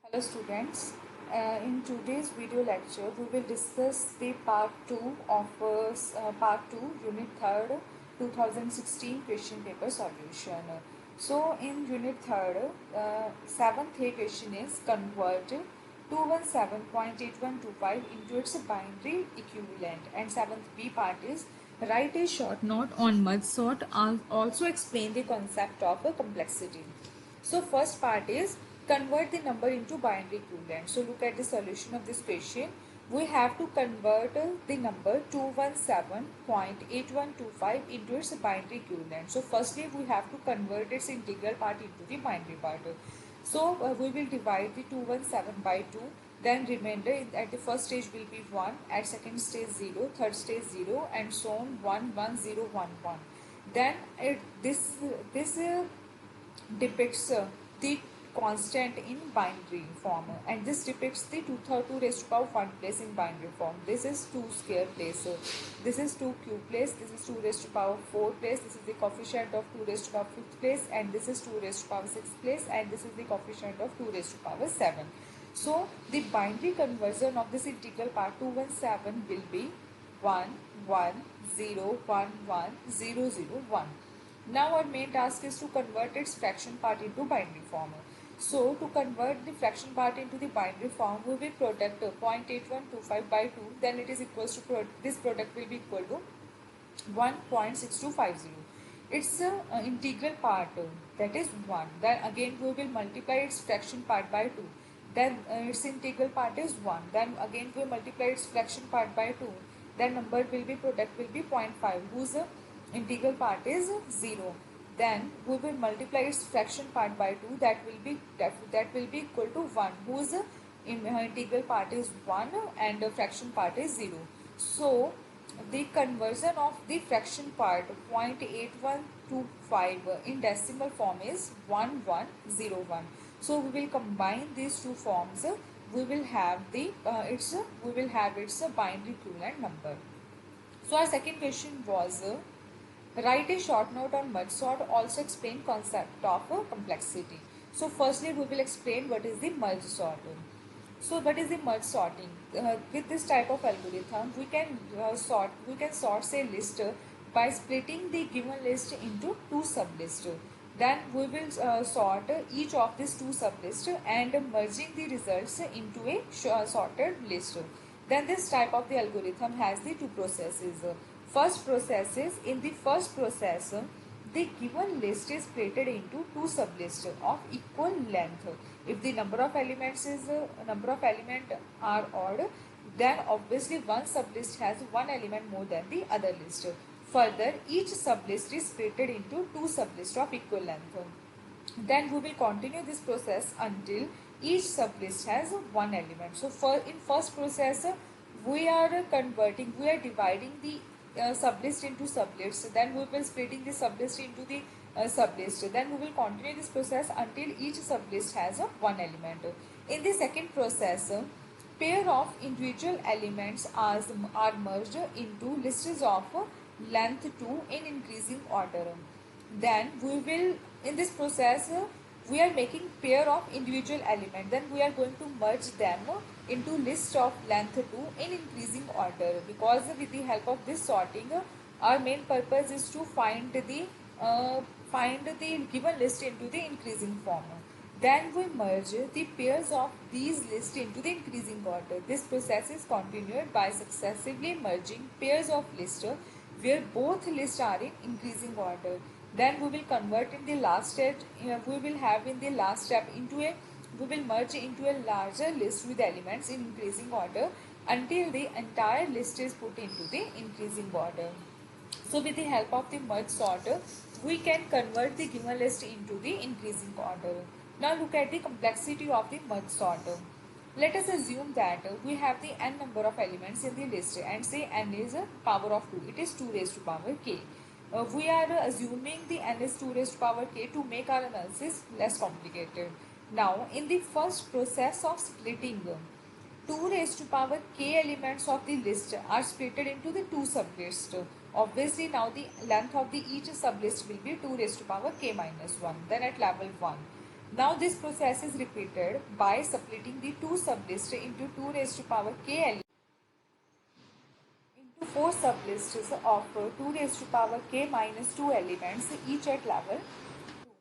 Hello students, in today's video lecture we will discuss the part 2 of part 2 unit 3rd 2016 question paper solution. So in unit 3rd, 7th A question is convert 217.8125 into its binary equivalent, and 7th B part is write a short note on merge sort, also explain the concept of a complexity. So first part is convert the number into binary equivalent. So look at the solution of this question. We have to convert the number 217.8125 into its binary equivalent. So firstly we have to convert its integral part into the binary part. So we will divide the 217 by 2. Then remainder at the first stage will be 1, at second stage 0, third stage 0, and so on 1, 1, 0, 1, 1. Then this depicts the constant in binary form, and this depicts the 2 raised to power 1 place in binary form. This is 2 square place, this is 2 cube place, this is 2 raised to power 4 place, this is the coefficient of 2 raised to power 5th place, and this is 2 raised to power 6th place, and this is the coefficient of 2 raised to power 7. So the binary conversion of this integral part 217 will be 1 1 0 1 1 0 0 1. Now our main task is to convert its fraction part into binary form. So to convert the fraction part into the binary form, we will product 0.8125 by 2. Then it is equals to this product will be equal to 1.6250. Its integral part, that is 1. Then again we will multiply its fraction part by 2. Then its integral part is 1. Then again we multiply its fraction part by 2. Then number will be product will be 0.5, whose integral part is 0. Then we will multiply its fraction part by 2. That will be equal to 1, whose integral part is 1 and the fraction part is 0. So the conversion of the fraction part 0.8125 in decimal form is 1101. So we will combine these two forms. We will have its binary equivalent number. So our second question was write a short note on merge sort, also explain concept of complexity. So firstly we will explain what is the merge sort. So what is the merge sorting? With this type of algorithm we can sort say list by splitting the given list into two sublists. Then we will sort each of these two sublists and merging the results into a sorted list. Then this type of the algorithm has the two processes. First process is, in the first process the given list is splitted into two sublists of equal length. If the number of elements are odd, then obviously one sublist has one element more than the other list. Further, each sublist is splitted into two sublists of equal length. Then we will continue this process until each sublist has one element. So in first process we are dividing the sublist into sublists. Then we will splitting the sublist into the sublist. Then we will continue this process until each sublist has one element. In the second process, pair of individual elements are merged into lists of length 2 in increasing order. Then we will, in this process we are making pair of individual element. Then we are going to merge them into list of length 2 in increasing order, because with the help of this sorting our main purpose is to find the given list into the increasing form. Then we merge the pairs of these lists into the increasing order. This process is continued by successively merging pairs of lists where both lists are in increasing order. Then we will convert in the last step, we will merge into a larger list with elements in increasing order until the entire list is put into the increasing order. So with the help of the merge sorter, we can convert the given list into the increasing order. Now look at the complexity of the merge sorter. Let us assume that we have the n number of elements in the list and say n is a power of 2. It is 2 raised to power k. We are assuming the n is 2 raised to power k to make our analysis less complicated. Now in the first process of splitting, 2 raised to power k elements of the list are splitted into the two sublists. Obviously now the length of the each sublist will be 2 raised to power k minus 1. Then at level 1. Now this process is repeated by splitting the two sublists into 2 raised to power k elements into 4 sublists of 2 raised to power k minus 2 elements, each at level 2.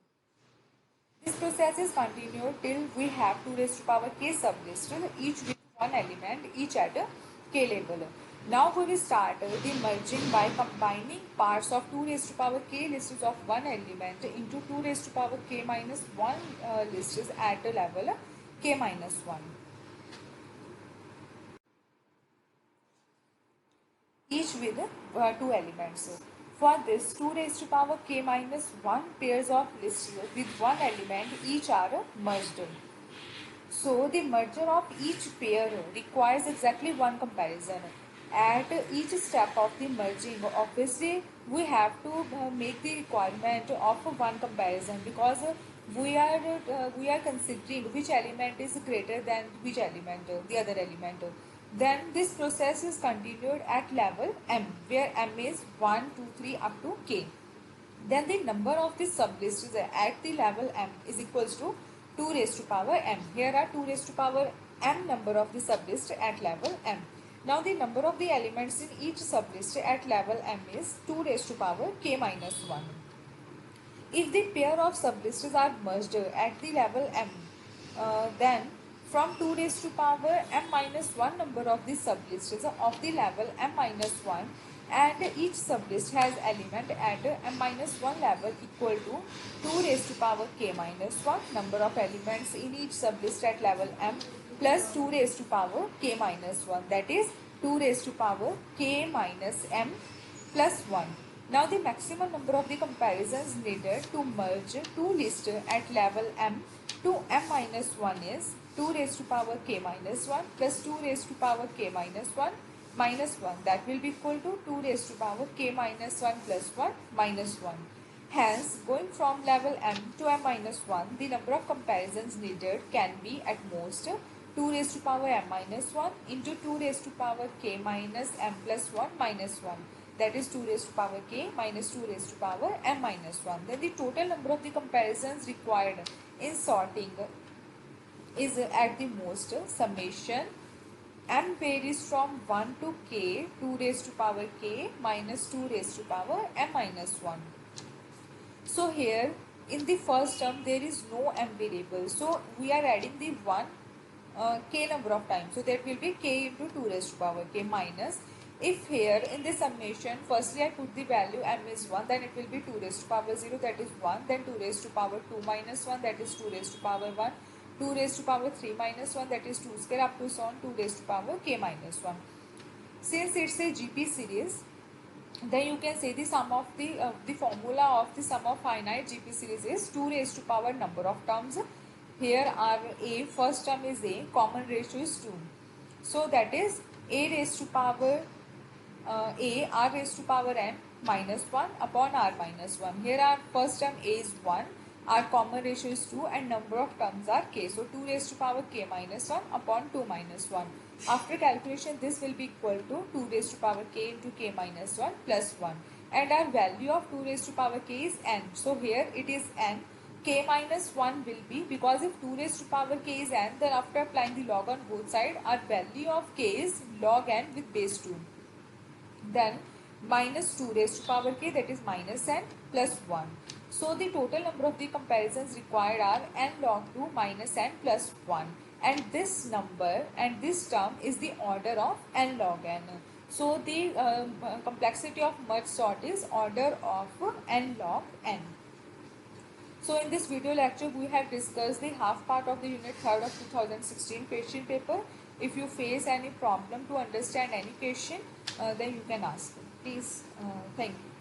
This process is continued till we have 2 raised to power k sublists, each with one element, each at a k level. Now we will start the merging by combining parts of 2 raised to power k lists of one element into 2 raised to power k minus 1 lists at a level k minus 1. Each with 2 elements. For this, 2 raised to power k minus 1 pairs of lists with one element each are merged. So the merger of each pair requires exactly one comparison. At each step of the merging, obviously we have to make the requirement of one comparison, because we are considering which element is greater than which element, the other element. Then this process is continued at level m, where m is 1, 2, 3 up to k. Then the number of the sublists at the level m is equals to 2 raised to power m. Here are 2 raised to power m number of the sublist at level m. Now the number of the elements in each sublist at level m is 2 raised to power k minus 1. If the pair of sublists are merged at the level m, then from 2 raised to power m minus 1 number of the sublists of the level m minus 1, and each sublist has element at m minus 1 level equal to 2 raised to power k minus 1 number of elements in each sublist at level m plus 2 raised to power k minus 1, that is 2 raised to power k minus m plus 1. Now the maximum number of the comparisons needed to merge two lists at level m to m minus 1 is 2 raised to power k minus 1 plus 2 raised to power k minus 1 minus 1, that will be equal to 2 raised to power k minus 1 plus 1 minus 1. Hence, going from level m to m minus 1, the number of comparisons needed can be at most 2 raised to power m minus 1 into 2 raised to power k minus m plus 1 minus 1. That is 2 raised to power k minus 2 raised to power m minus 1. Then the total number of the comparisons required in sorting is at the most summation m varies from 1 to k, 2 raised to power k minus 2 raised to power m minus 1. So here in the first term there is no m variable, so we are adding the 1 k number of times, so that will be k into 2 raised to power k minus, if here in the summation firstly I put the value m is 1, then it will be 2 raised to power 0, that is 1, then 2 raised to power 2 minus 1, that is 2 raised to power 1, 2 raised to power 3 minus 1, that is 2 square, up to so on 2 raised to power k minus 1. Since it's a GP series, then you can say the sum of the formula of the sum of finite GP series is 2 raised to power number of terms. Here are a, first term is a, common ratio is 2. So that is a raised to power a r raised to power n minus 1 upon r minus 1. Here our first term a is 1, our common ratio is 2, and number of terms are k. So 2 raised to power k minus 1 upon 2 minus 1. After calculation, this will be equal to 2 raised to power k into k minus 1 plus 1. And our value of 2 raised to power k is n. So here it is n. K minus 1 will be, because if 2 raised to power k is n, then after applying the log on both sides, our value of k is log n with base 2. Then minus 2 raised to power k, that is minus n plus 1. So the total number of the comparisons required are n log 2 minus n plus 1. And this number and this term is the order of n log n. So the complexity of merge sort is order of n log n. So in this video lecture, we have discussed the half part of the unit 3rd of 2016 question paper. If you face any problem to understand any question, then you can ask. Please, thank you.